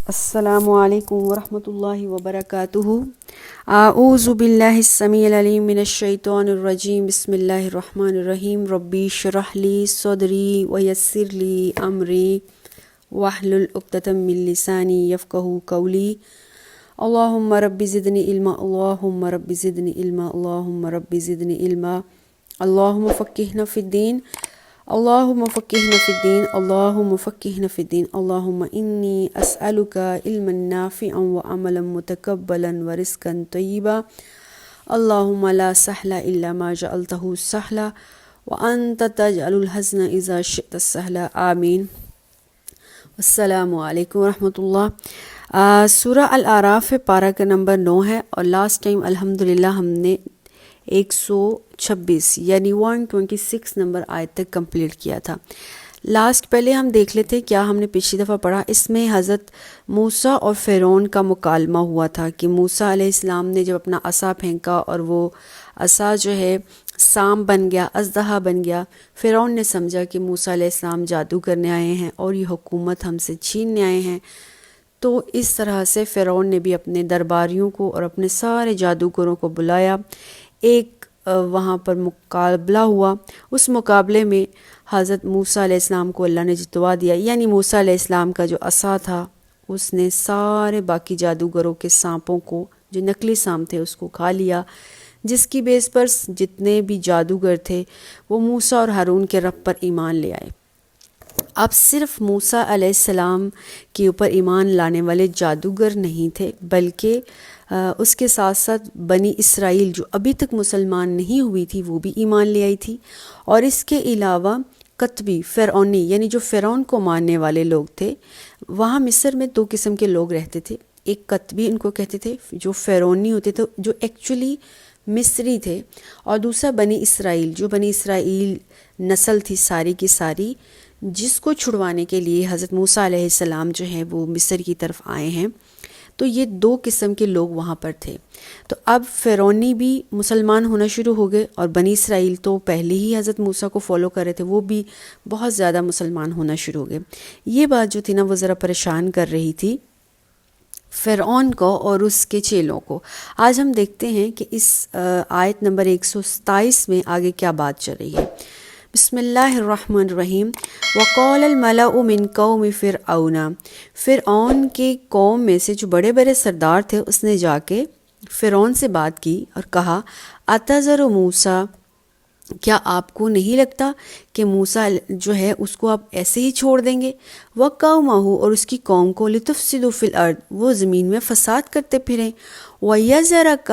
السلام علیکم ورحمۃ اللہ وبرکاتہ۔ اعوذ باللہ السمیع العلیم من الشیطان الرجیم، بسم اللہ الرحمن الرحیم۔ ربی اشرح لی صدری ویسر لی امری واحلل عقدۃ من لسانی یفقہوا قولی۔ اللہم رب زدنی علما، اللہم رب زدنی علما، اللہم رب زدنی علما۔ اللہم فقہنا فی الدین، اللہم فقہنا فی الدین، اللہم فقہنا فی الدین۔ اللہم انی اسألک علما نافعا وعملا متقبلا ورزقا طیبا۔ اللہم لا سہل الا ما جعلتہ سہلا وانت تجعل الحزن اذا شئت سہلا، آمین۔ السلام علیکم ورحمۃ اللہ۔ سورہ الاعراف پارہ کا نمبر 9 ہے، اور لاسٹ ٹائم الحمدللہ ہم نے 126 یعنی 126 نمبر آیت تک کمپلیٹ کیا تھا۔ پہلے ہم دیکھ لیتے کیا ہم نے پچھلی دفعہ پڑھا۔ اس میں حضرت موسیٰ اور فرعون کا مکالمہ ہوا تھا کہ موسیٰ علیہ السلام نے جب اپنا عصا پھینکا اور وہ عصا جو ہے سام بن گیا، اژدہا بن گیا، فرعون نے سمجھا کہ موسیٰ علیہ السلام جادو کرنے آئے ہیں اور یہ حکومت ہم سے چھیننے آئے ہیں۔ تو اس طرح سے فرعون نے بھی اپنے درباریوں کو اور اپنے سارے جادوگروں کو بلایا۔ ایک وہاں پر مقابلہ ہوا، اس مقابلے میں حضرت موسیٰ علیہ السلام کو اللہ نے جتوا دیا، یعنی موسیٰ علیہ السلام کا جو عصا تھا اس نے سارے باقی جادوگروں کے سانپوں کو، جو نقلی سانپ تھے، اس کو کھا لیا، جس کی بیس پر جتنے بھی جادوگر تھے وہ موسیٰ اور ہارون کے رب پر ایمان لے آئے۔ اب صرف موسیٰ علیہ السلام کے اوپر ایمان لانے والے جادوگر نہیں تھے، بلکہ اس کے ساتھ ساتھ بنی اسرائیل جو ابھی تک مسلمان نہیں ہوئی تھی وہ بھی ایمان لے آئی تھی، اور اس کے علاوہ قطبی فرعونی یعنی جو فرعون کو ماننے والے لوگ تھے۔ وہاں مصر میں 2 قسم کے لوگ رہتے تھے، ایک قطبی ان کو کہتے تھے جو فرعونی ہوتے تھے، جو ایکچولی مصری تھے، اور دوسرا بنی اسرائیل، جو بنی اسرائیل نسل تھی ساری کی ساری، جس کو چھڑوانے کے لیے حضرت موسیٰ علیہ السلام جو ہیں وہ مصر کی طرف آئے ہیں۔ تو یہ 2 قسم کے لوگ وہاں پر تھے۔ تو اب فرعونی بھی مسلمان ہونا شروع ہو گئے، اور بنی اسرائیل تو پہلے ہی حضرت موسیٰ کو فالو کر رہے تھے، وہ بھی بہت زیادہ مسلمان ہونا شروع ہو گئے۔ یہ بات جو تھی نا وہ ذرا پریشان کر رہی تھی فرعون کو اور اس کے چیلوں کو۔ آج ہم دیکھتے ہیں کہ اس آیت نمبر 127 میں آگے کیا بات چل رہی ہے۔ بسم اللہ الرحمن الرحیم۔ وقال الملأ من قوم فرعون، فرعون کے قوم میں سے جو بڑے بڑے سردار تھے اس نے جا کے فرعون سے بات کی اور کہا، اتذر موسیٰ، کیا آپ کو نہیں لگتا کہ موسیٰ جو ہے اس کو آپ ایسے ہی چھوڑ دیں گے؟ وقومہ، اور اس کی قوم کو، لتفسدوا فی الارض، وہ زمین میں فساد کرتے پھریں، ویذرک،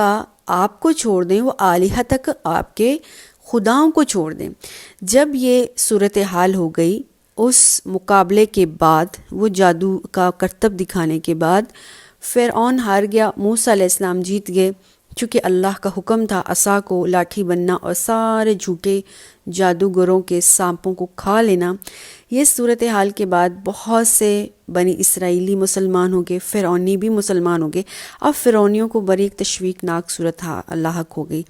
آپ کو چھوڑ دیں، وہ آلہتک، آپ کے خداؤں کو چھوڑ دیں۔ جب یہ صورتحال ہو گئی اس مقابلے کے بعد، وہ جادو کا کرتب دکھانے کے بعد، فرعون ہار گیا، موسیٰ علیہ السلام جیت گئے، چونکہ اللہ کا حکم تھا عصا کو لاٹھی بننا اور سارے جھوٹے جادوگروں کے سانپوں کو کھا لینا۔ یہ صورتحال کے بعد بہت سے بنی اسرائیلی مسلمان ہو گئے، فرعونی بھی مسلمان ہو گئے۔ اب فرعونیوں کو بڑی ایک تشویقناک صورت لاحق ہو گئی۔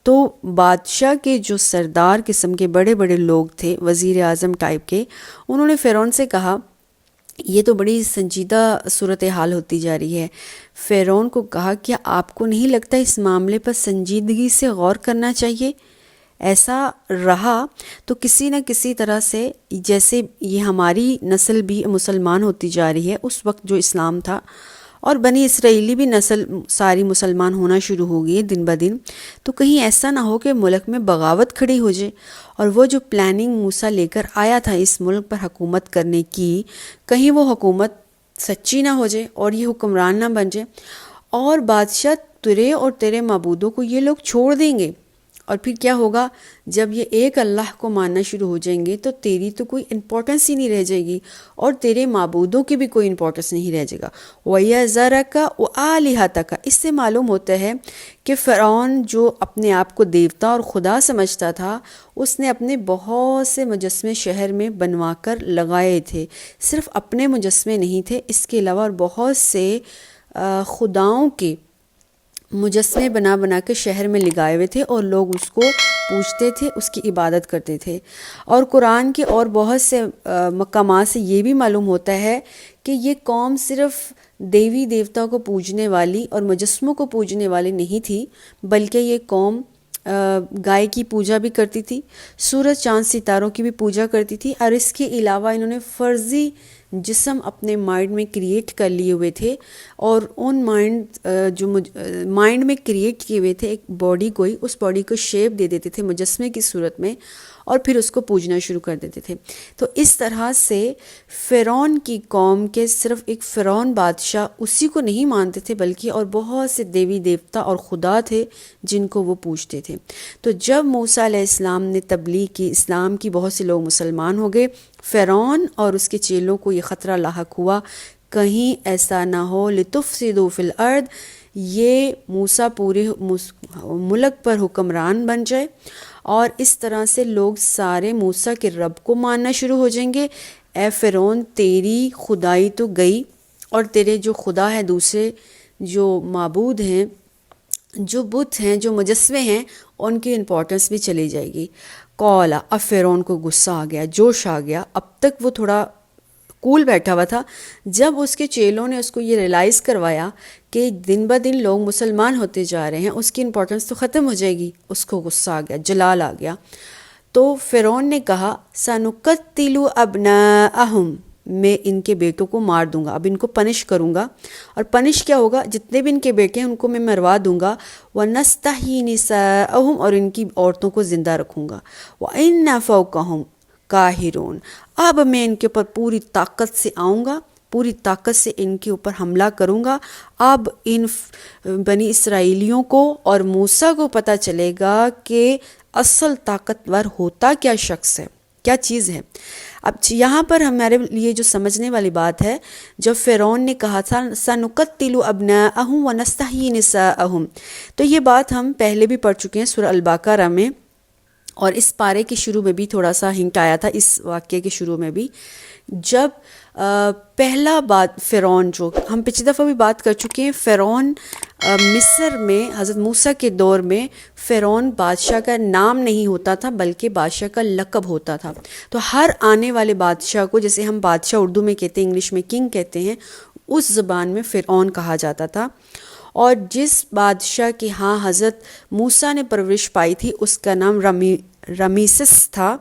تو بادشاہ کے جو سردار قسم کے بڑے بڑے لوگ تھے، وزیر اعظم ٹائپ کے، انہوں نے فرعون سے کہا، یہ تو بڑی سنجیدہ صورتحال ہوتی جا رہی ہے۔ فرعون کو کہا، کیا آپ کو نہیں لگتا اس معاملے پر سنجیدگی سے غور کرنا چاہیے؟ ایسا رہا تو کسی نہ کسی طرح سے، جیسے یہ ہماری نسل بھی مسلمان ہوتی جا رہی ہے، اس وقت جو اسلام تھا، اور بنی اسرائیلی بھی نسل ساری مسلمان ہونا شروع ہو گئی ہے دن بدن، تو کہیں ایسا نہ ہو کہ ملک میں بغاوت کھڑی ہو جائے، اور وہ جو پلاننگ موسیٰ لے کر آیا تھا اس ملک پر حکومت کرنے کی، کہیں وہ حکومت سچی نہ ہو جائے اور یہ حکمران نہ بن جائے، اور بادشاہ تیرے اور تیرے معبودوں کو یہ لوگ چھوڑ دیں گے، اور پھر کیا ہوگا؟ جب یہ ایک اللہ کو ماننا شروع ہو جائیں گے تو تیری تو کوئی امپورٹنس ہی نہیں رہ جائے گی، اور تیرے معبودوں کی بھی کوئی امپورٹنس نہیں رہ جائے گا۔ وَيَذَرَكَ وَآلِهَتَكَ، اس سے معلوم ہوتا ہے کہ فرعون جو اپنے آپ کو دیوتا اور خدا سمجھتا تھا، اس نے اپنے بہت سے مجسمے شہر میں بنوا کر لگائے تھے۔ صرف اپنے مجسمے نہیں تھے، اس کے علاوہ بہت سے خداؤں کے مجسمے بنا بنا کے شہر میں لگائے ہوئے تھے، اور لوگ اس کو پوجتے تھے، اس کی عبادت کرتے تھے۔ اور قرآن کے اور بہت سے مقامات سے یہ بھی معلوم ہوتا ہے کہ یہ قوم صرف دیوی دیوتا کو پوجنے والی اور مجسموں کو پوجنے والی نہیں تھی، بلکہ یہ قوم گائے کی پوجا بھی کرتی تھی، سورج چاند ستاروں کی بھی پوجا کرتی تھی، اور اس کے علاوہ انہوں نے فرضی جسم اپنے مائنڈ میں کریٹ کر لیے ہوئے تھے، اور ان مائنڈ میں کریٹ کیے ہوئے تھے ایک باڈی کوئی، اس باڈی کو شیپ دے دیتے تھے مجسمے کی صورت میں، اور پھر اس کو پوجنا شروع کر دیتے تھے۔ تو اس طرح سے فرعون کی قوم کے صرف ایک فرعون بادشاہ اسی کو نہیں مانتے تھے، بلکہ اور بہت سے دیوی دیوتا اور خدا تھے جن کو وہ پوجتے تھے۔ تو جب موسیٰ علیہ السلام نے تبلیغ کی، اسلام کی، بہت سے لوگ مسلمان ہو گئے، فرعون اور اس کے چیلوں کو یہ خطرہ لاحق ہوا کہیں ایسا نہ ہو لتفسدوا فی الارض، یہ موسیٰ پورے ملک پر حکمران بن جائے، اور اس طرح سے لوگ سارے موسیٰ کے رب کو ماننا شروع ہو جائیں گے۔ اے فرعون، تیری خدائی تو گئی، اور تیرے جو خدا ہے دوسرے، جو معبود ہیں، جو بت ہیں، جو مجسمے ہیں، ان کی امپورٹنس بھی چلی جائے گی۔ قولا، اب فرعون کو غصہ آ گیا، جوش آ گیا۔ اب تک وہ تھوڑا کول بیٹھا ہوا تھا، جب اس کے چیلوں نے اس کو یہ ریلائز کروایا کہ دن بہ دن لوگ مسلمان ہوتے جا رہے ہیں، اس کی امپورٹنس تو ختم ہو جائے گی، اس کو غصہ آ گیا، جلال آ گیا۔ تو فرعون نے کہا سَنُقَتِّلُ أَبْنَاءَهُمْ، میں ان کے بیٹوں کو مار دوں گا، اب ان کو پنش کروں گا، اور پنش کیا ہوگا، جتنے بھی ان کے بیٹے ہیں ان کو میں مروا دوں گا، وَنَسْتَحْيِي نِسَاءَهُمْ، اور ان کی عورتوں کو زندہ رکھوں گا، وَإِنَّ فَوْقَهُمْ قاہرون، اب میں ان کے اوپر پوری طاقت سے آؤں گا، پوری طاقت سے ان کے اوپر حملہ کروں گا۔ اب ان بنی اسرائیلیوں کو اور موسیٰ کو پتہ چلے گا کہ اصل طاقتور ہوتا کیا شخص ہے، کیا چیز ہے۔ اب یہاں پر ہمارے لیے جو سمجھنے والی بات ہے، جب فرعون نے کہا تھا سَنُقَتِّلُ أَبْنَاءَهُمْ وَنَسْتَحْيِي نِسَاءَهُمْ، تو یہ بات ہم پہلے بھی پڑھ چکے ہیں سورہ البقرہ میں، اور اس پارے کے شروع میں بھی تھوڑا سا ہنٹ آیا تھا، اس واقعے کے شروع میں بھی، جب پہلا بات فرعون، جو ہم پچھلی دفعہ بھی بات کر چکے ہیں، فرعون مصر میں حضرت موسیٰ کے دور میں فرعون بادشاہ کا نام نہیں ہوتا تھا، بلکہ بادشاہ کا لقب ہوتا تھا۔ تو ہر آنے والے بادشاہ کو، جیسے ہم بادشاہ اردو میں کہتے ہیں، انگلش میں کنگ کہتے ہیں، اس زبان میں فرعون کہا جاتا تھا۔ اور جس بادشاہ کے ہاں حضرت موسیٰ نے پرورش پائی تھی، اس کا نام رمیسس تھا،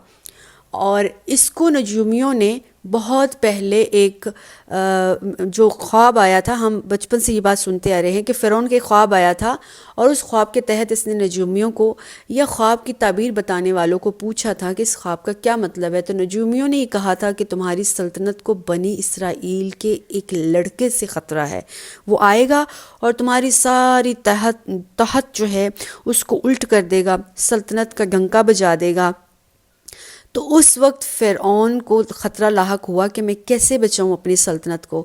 اور اس کو نجومیوں نے بہت پہلے ایک جو خواب آیا تھا، ہم بچپن سے یہ بات سنتے آ رہے ہیں کہ فرعون کے خواب آیا تھا، اور اس خواب کے تحت اس نے نجومیوں کو یا خواب کی تعبیر بتانے والوں کو پوچھا تھا کہ اس خواب کا کیا مطلب ہے۔ تو نجومیوں نے یہ کہا تھا کہ تمہاری سلطنت کو بنی اسرائیل کے ایک لڑکے سے خطرہ ہے، وہ آئے گا اور تمہاری ساری تحت جو ہے اس کو الٹ کر دے گا، سلطنت کا ڈنکا بجا دے گا۔ تو اس وقت فرعون کو خطرہ لاحق ہوا کہ میں کیسے بچاؤں اپنی سلطنت کو۔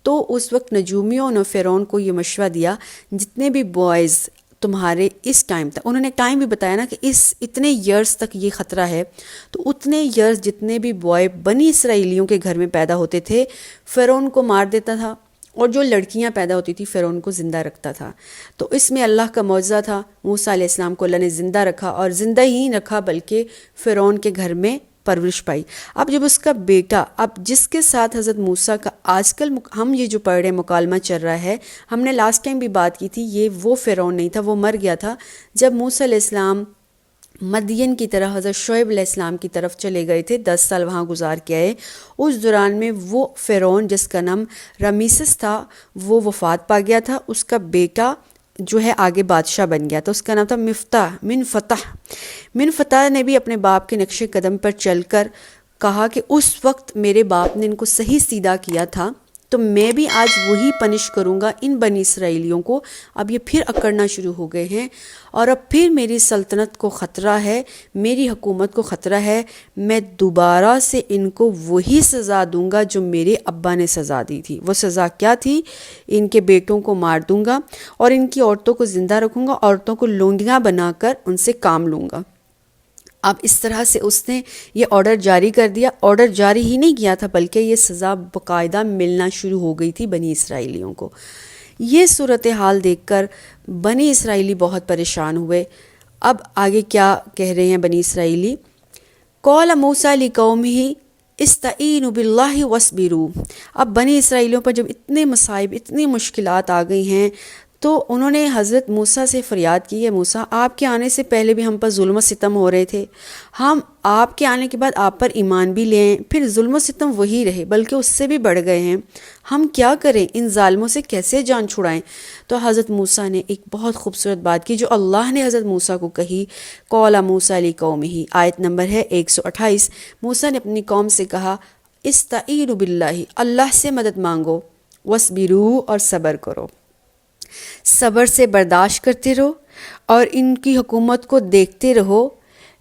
تو اس وقت نجومیوں نے فرعون کو یہ مشورہ دیا، جتنے بھی بوائز تمہارے اس ٹائم تک، انہوں نے ٹائم بھی بتایا نا کہ اس اتنے ایئرز تک یہ خطرہ ہے، تو اتنے ایئرز جتنے بھی بوائے بنی اسرائیلیوں کے گھر میں پیدا ہوتے تھے، فرعون کو مار دیتا تھا، اور جو لڑکیاں پیدا ہوتی تھی فرعون کو زندہ رکھتا تھا۔ تو اس میں اللہ کا معجزہ تھا، موسیٰ علیہ السلام کو اللہ نے زندہ رکھا، اور زندہ ہی رکھا بلکہ فرعون کے گھر میں پرورش پائی۔ اب جب اس کا بیٹا، اب جس کے ساتھ حضرت موسیٰ کا آج کل ہم یہ جو پڑھ رہے ہیں مکالمہ چل رہا ہے، ہم نے لاسٹ ٹائم بھی بات کی تھی، یہ وہ فرعون نہیں تھا، وہ مر گیا تھا جب موسیٰ علیہ السلام مدین کی طرف حضرت شعیب علیہ السلام کی طرف چلے گئے تھے، 10 سال وہاں گزار کے آئے۔ اس دوران میں وہ فرعون جس کا نام رمیسس تھا، وہ وفات پا گیا تھا، اس کا بیٹا جو ہے آگے بادشاہ بن گیا تھا، اس کا نام تھا من فتح نے بھی اپنے باپ کے نقش قدم پر چل کر کہا کہ اس وقت میرے باپ نے ان کو صحیح سیدھا کیا تھا، تو میں بھی آج وہی پنش کروں گا ان بنی اسرائیلیوں کو۔ اب یہ پھر اکڑنا شروع ہو گئے ہیں، اور اب پھر میری سلطنت کو خطرہ ہے، میری حکومت کو خطرہ ہے، میں دوبارہ سے ان کو وہی سزا دوں گا جو میرے ابا نے سزا دی تھی۔ وہ سزا کیا تھی؟ ان کے بیٹوں کو مار دوں گا، اور ان کی عورتوں کو زندہ رکھوں گا، عورتوں کو لونڈیاں بنا کر ان سے کام لوں گا۔ اب اس طرح سے اس نے یہ آرڈر جاری کر دیا۔ آرڈر جاری ہی نہیں کیا تھا، بلکہ یہ سزا باقاعدہ ملنا شروع ہو گئی تھی بنی اسرائیلیوں کو۔ یہ صورتحال دیکھ کر بنی اسرائیلی بہت پریشان ہوئے، اب آگے کیا کہہ رہے ہیں بنی اسرائیلی، قال موسیٰ لقومہ استعینوا باللہ واصبروا۔ اب بنی اسرائیلیوں پر جب اتنے مصائب، اتنی مشکلات آ گئی ہیں تو انہوں نے حضرت موسیٰ سے فریاد کی ہے، موسیٰ آپ کے آنے سے پہلے بھی ہم پر ظلم و ستم ہو رہے تھے، ہم آپ کے آنے کے بعد آپ پر ایمان بھی لیں، پھر ظلم و ستم وہی رہے بلکہ اس سے بھی بڑھ گئے ہیں، ہم کیا کریں، ان ظالموں سے کیسے جان چھڑائیں؟ تو حضرت موسیٰ نے ایک بہت خوبصورت بات کی جو اللہ نے حضرت موسیٰ کو کہی، قال موسیٰ لقومہ، آیت نمبر ہے 128۔ موسیٰ نے اپنی قوم سے کہا استعینوا باللہ، اللہ سے مدد مانگو، واصبروا، اور صبر کرو، صبر سے برداشت کرتے رہو اور ان کی حکومت کو دیکھتے رہو،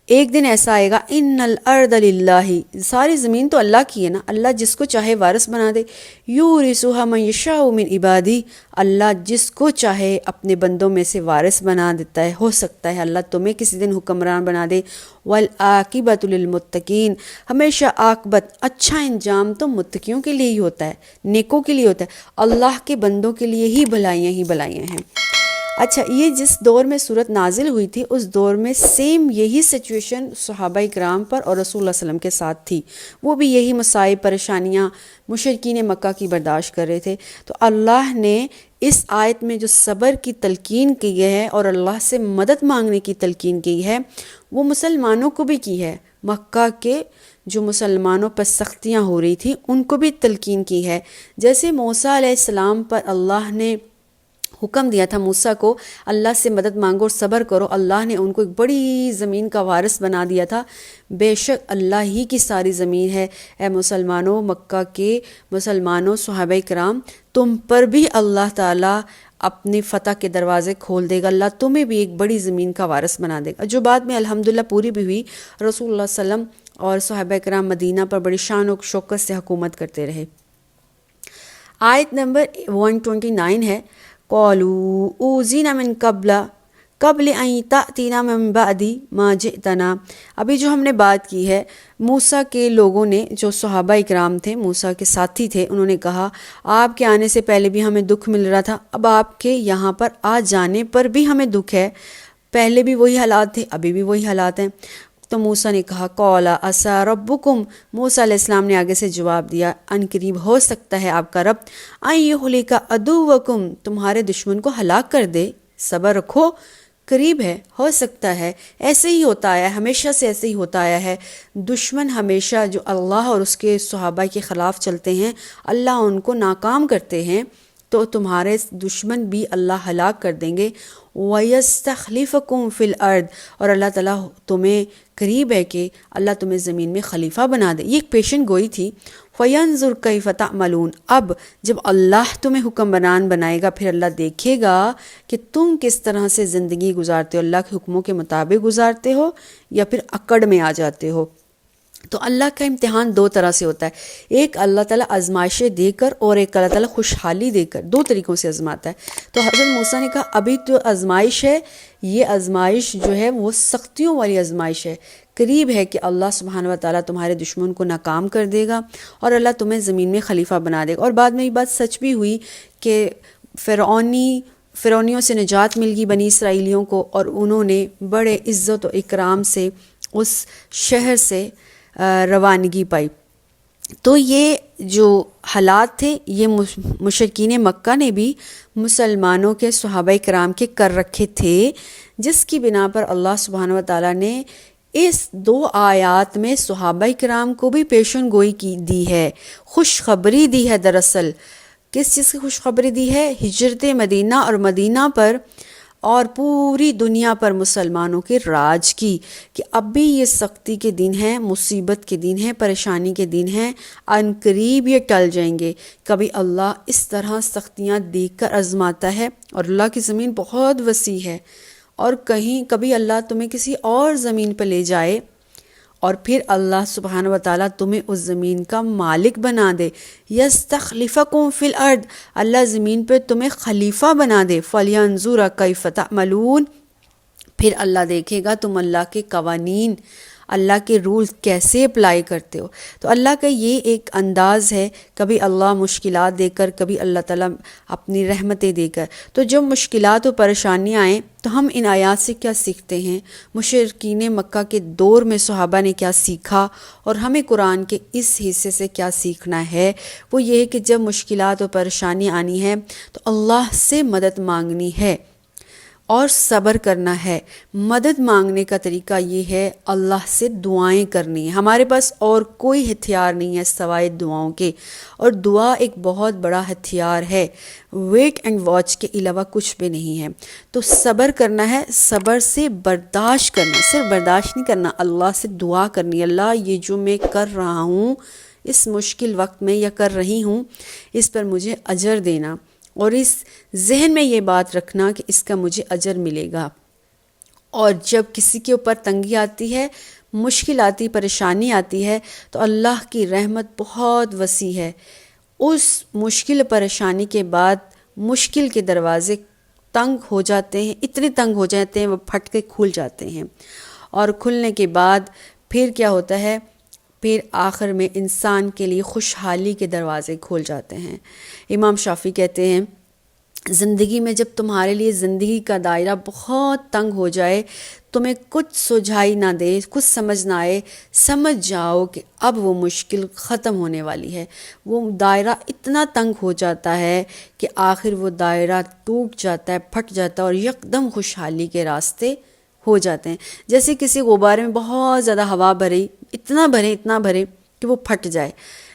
ایک دن ایسا آئے گا، ان الارض للہ، ساری زمین تو اللہ کی ہے نا، اللہ جس کو چاہے وارث بنا دے، یورثھا من یشاء من عبادی، اللہ جس کو چاہے اپنے بندوں میں سے وارث بنا دیتا ہے، ہو سکتا ہے اللہ تمہیں کسی دن حکمران بنا دے، والعاقبۃ للمتقین، ہمیشہ عاقبت، اچھا انجام تو متقیوں کے لیے ہی ہوتا ہے، نیکوں کے لیے ہوتا ہے، اللہ کے بندوں کے لیے ہی بھلائیاں ہیں۔ اچھا، یہ جس دور میں صورت نازل ہوئی تھی اس دور میں سیم یہی سچویشن صحابہ کرام پر اور رسول اللہ صلی اللہ علیہ وسلم کے ساتھ تھی، وہ بھی یہی مصائب، پریشانیاں مشرکین مکہ کی برداشت کر رہے تھے۔ تو اللہ نے اس آیت میں جو صبر کی تلقین کی ہے اور اللہ سے مدد مانگنے کی تلقین کی ہے وہ مسلمانوں کو بھی کی ہے، مکہ کے جو مسلمانوں پر سختیاں ہو رہی تھیں ان کو بھی تلقین کی ہے۔ جیسے موسیٰ علیہ السلام پر اللہ نے حکم دیا تھا موسیٰ کو اللہ سے مدد مانگو اور صبر کرو، اللہ نے ان کو ایک بڑی زمین کا وارث بنا دیا تھا، بے شک اللہ ہی کی ساری زمین ہے، اے مسلمانوں، مکہ کے مسلمانوں، صحابہ کرام، تم پر بھی اللہ تعالیٰ اپنی فتح کے دروازے کھول دے گا، اللہ تمہیں بھی ایک بڑی زمین کا وارث بنا دے گا، جو بعد میں الحمدللہ پوری بھی ہوئی۔ رسول اللہ صلی اللہ علیہ وسلم اور صحابہ کرام مدینہ پر بڑی شان و شوکت سے حکومت کرتے رہے۔ آیت نمبر 129 ہے، قالوا اوذینا من قبل ان تأتینا من بعد ما جئتنا۔ ابھی جو ہم نے بات کی ہے، موسیٰ کے لوگوں نے، جو صحابہ اکرام تھے، موسیٰ کے ساتھی تھے، انہوں نے کہا آپ کے آنے سے پہلے بھی ہمیں دکھ مل رہا تھا، اب آپ کے یہاں پر آ جانے پر بھی ہمیں دکھ ہے، پہلے بھی وہی حالات تھے، ابھی بھی وہی حالات ہیں۔ تو موسیٰ نے کہا قال عسیٰ ربکم، موسیٰ علیہ السلام نے آگے سے جواب دیا ان قریب ہو سکتا ہے آپ کا رب ان یہلک عدوکم، تمہارے دشمن کو ہلاک کر دے، صبر رکھو، قریب ہے، ہو سکتا ہے۔ ایسے ہی ہوتا آیا ہے، ہمیشہ سے ایسے ہی ہوتا آیا ہے، دشمن ہمیشہ جو اللہ اور اس کے صحابہ کے خلاف چلتے ہیں اللہ ان کو ناکام کرتے ہیں، تو تمہارے دشمن بھی اللہ ہلاک کر دیں گے۔ وَيَسْتَخْلِفَكُمْ فِي الْأَرْضِ، اور اللہ تعالیٰ تمہیں قریب ہے کہ اللہ تمہیں زمین میں خلیفہ بنا دے، یہ ایک پیشن گوئی تھی۔ فَيَنْظُرْ كَيْفَ تَعْمَلُونَ، اب جب اللہ تمہیں حکمران بنائے گا پھر اللہ دیکھے گا کہ تم کس طرح سے زندگی گزارتے ہو، اللہ کے حکموں کے مطابق گزارتے ہو یا پھر اکڑ میں آ جاتے ہو۔ تو اللہ کا امتحان دو طرح سے ہوتا ہے، ایک اللہ تعالیٰ آزمائشیں دے کر اور ایک اللہ تعالیٰ خوشحالی دے کر، دو طریقوں سے آزماتا ہے۔ تو حضرت موسیٰ نے کہا ابھی تو آزمائش ہے، یہ آزمائش جو ہے وہ سختیوں والی آزمائش ہے، قریب ہے کہ اللہ سبحانہ و تعالیٰ تمہارے دشمن کو ناکام کر دے گا اور اللہ تمہیں زمین میں خلیفہ بنا دے گا۔ اور بعد میں یہ بات سچ بھی ہوئی کہ فرعونیوں سے نجات مل گئی بنی اسرائیلیوں کو، اور انہوں نے بڑے عزت و اکرام سے اس شہر سے روانگی پائی۔ تو یہ جو حالات تھے یہ مشرکین مکہ نے بھی مسلمانوں کے صحابہ کرام کے کر رکھے تھے، جس کی بنا پر اللہ سبحانہ و تعالیٰ نے اس دو آیات میں صحابہ کرام کو بھی پیشن گوئی کی دی ہے، خوشخبری دی ہے۔ دراصل کس چیز کی خوشخبری دی ہے؟ ہجرت مدینہ اور مدینہ پر اور پوری دنیا پر مسلمانوں کے راج کی، کہ اب بھی یہ سختی کے دن ہیں، مصیبت کے دن ہیں، پریشانی کے دن ہیں، ان قریب یہ ٹل جائیں گے۔ کبھی اللہ اس طرح سختیاں دیکھ کر آزماتا ہے، اور اللہ کی زمین بہت وسیع ہے، اور کبھی اللہ تمہیں کسی اور زمین پہ لے جائے اور پھر اللہ سبحانہ و تعالیٰ تمہیں اس زمین کا مالک بنا دے۔ یستخلفکم فی الارض، اللہ زمین پہ تمہیں خلیفہ بنا دے۔ فلینظر کیف تعملون، پھر اللہ دیکھے گا تم اللہ کے قوانین، اللہ کے رولز کیسے اپلائی کرتے ہو. تو اللہ کا یہ ایک انداز ہے، کبھی اللہ مشکلات دے کر، کبھی اللہ تعالیٰ اپنی رحمتیں دے کر. تو جب مشکلات و پریشانیاں آئیں تو ہم ان آیات سے کیا سیکھتے ہیں، مشرکین مکہ کے دور میں صحابہ نے کیا سیکھا، اور ہمیں قرآن کے اس حصے سے کیا سیکھنا ہے. وہ یہ ہے کہ جب مشکلات و پریشانی آنی ہے تو اللہ سے مدد مانگنی ہے اور صبر کرنا ہے. مدد مانگنے کا طریقہ یہ ہے اللہ سے دعائیں کرنی ہیں. ہمارے پاس اور کوئی ہتھیار نہیں ہے سوائے دعاؤں کے، اور دعا ایک بہت بڑا ہتھیار ہے، ویٹ اینڈ واچ کے علاوہ کچھ بھی نہیں ہے. تو صبر کرنا ہے، صبر سے برداشت کرنا، صرف برداشت نہیں کرنا، اللہ سے دعا کرنی. اللہ یہ جو میں کر رہا ہوں اس مشکل وقت میں یا کر رہی ہوں، اس پر مجھے اجر دینا، اور اس ذہن میں یہ بات رکھنا کہ اس کا مجھے اجر ملے گا. اور جب کسی کے اوپر تنگی آتی ہے، مشکل آتی، پریشانی آتی ہے، تو اللہ کی رحمت بہت وسیع ہے. اس مشکل پریشانی کے بعد مشکل کے دروازے تنگ ہو جاتے ہیں، اتنے تنگ ہو جاتے ہیں وہ پھٹ کے کھل جاتے ہیں، اور کھلنے کے بعد پھر کیا ہوتا ہے، پھر آخر میں انسان کے لیے خوشحالی کے دروازے کھول جاتے ہیں. امام شافعی کہتے ہیں زندگی میں جب تمہارے لیے زندگی کا دائرہ بہت تنگ ہو جائے، تمہیں کچھ سجھائی نہ دے، کچھ سمجھ نہ آئے، سمجھ جاؤ کہ اب وہ مشکل ختم ہونے والی ہے. وہ دائرہ اتنا تنگ ہو جاتا ہے کہ آخر وہ دائرہ ٹوٹ جاتا ہے، پھٹ جاتا ہے، اور یکدم خوشحالی کے راستے ہو جاتے ہیں. جیسے کسی غبارے میں بہت زیادہ ہوا بھری، اتنا بھرے کہ وہ پھٹ جائے.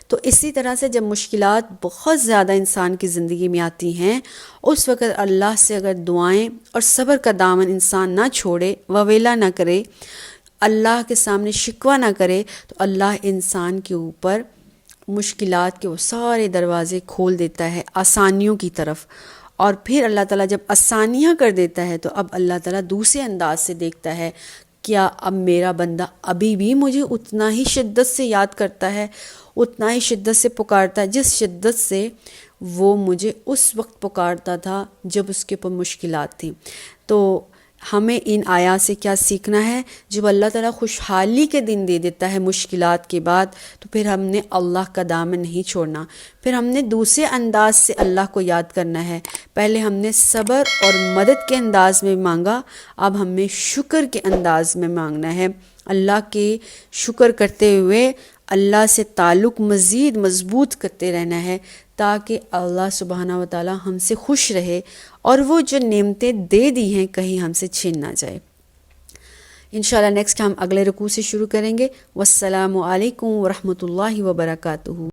تو اسی طرح سے جب مشکلات بہت زیادہ انسان کی زندگی میں آتی ہیں، اس وقت اللہ سے اگر دعائیں اور صبر کا دامن انسان نہ چھوڑے، وویلا نہ کرے، اللہ کے سامنے شکوہ نہ کرے، تو اللہ انسان کے اوپر مشکلات کے وہ سارے دروازے کھول دیتا ہے آسانیوں کی طرف. اور پھر اللہ تعالیٰ جب آسانیاں کر دیتا ہے تو اب اللہ تعالیٰ دوسرے انداز سے دیکھتا ہے، کیا اب میرا بندہ ابھی بھی مجھے اتنا ہی شدت سے یاد کرتا ہے، اتنا ہی شدت سے پکارتا ہے جس شدت سے وہ مجھے اس وقت پکارتا تھا جب اس کے اوپر مشکلات تھیں. تو ہمیں ان آیات سے کیا سیکھنا ہے، جب اللہ تعالیٰ خوشحالی کے دن دے دیتا ہے مشکلات کے بعد، تو پھر ہم نے اللہ کا دامن نہیں چھوڑنا، پھر ہم نے دوسرے انداز سے اللہ کو یاد کرنا ہے. پہلے ہم نے صبر اور مدد کے انداز میں مانگا، اب ہمیں شکر کے انداز میں مانگنا ہے. اللہ کے شکر کرتے ہوئے اللہ سے تعلق مزید مضبوط کرتے رہنا ہے، تاکہ اللہ سبحانہ و تعالی ہم سے خوش رہے اور وہ جو نعمتیں دے دی ہیں کہیں ہم سے چھین نہ جائے. انشاءاللہ نیکسٹ ہم اگلے رکوع سے شروع کریں گے. والسلام علیکم ورحمۃ اللہ وبرکاتہ.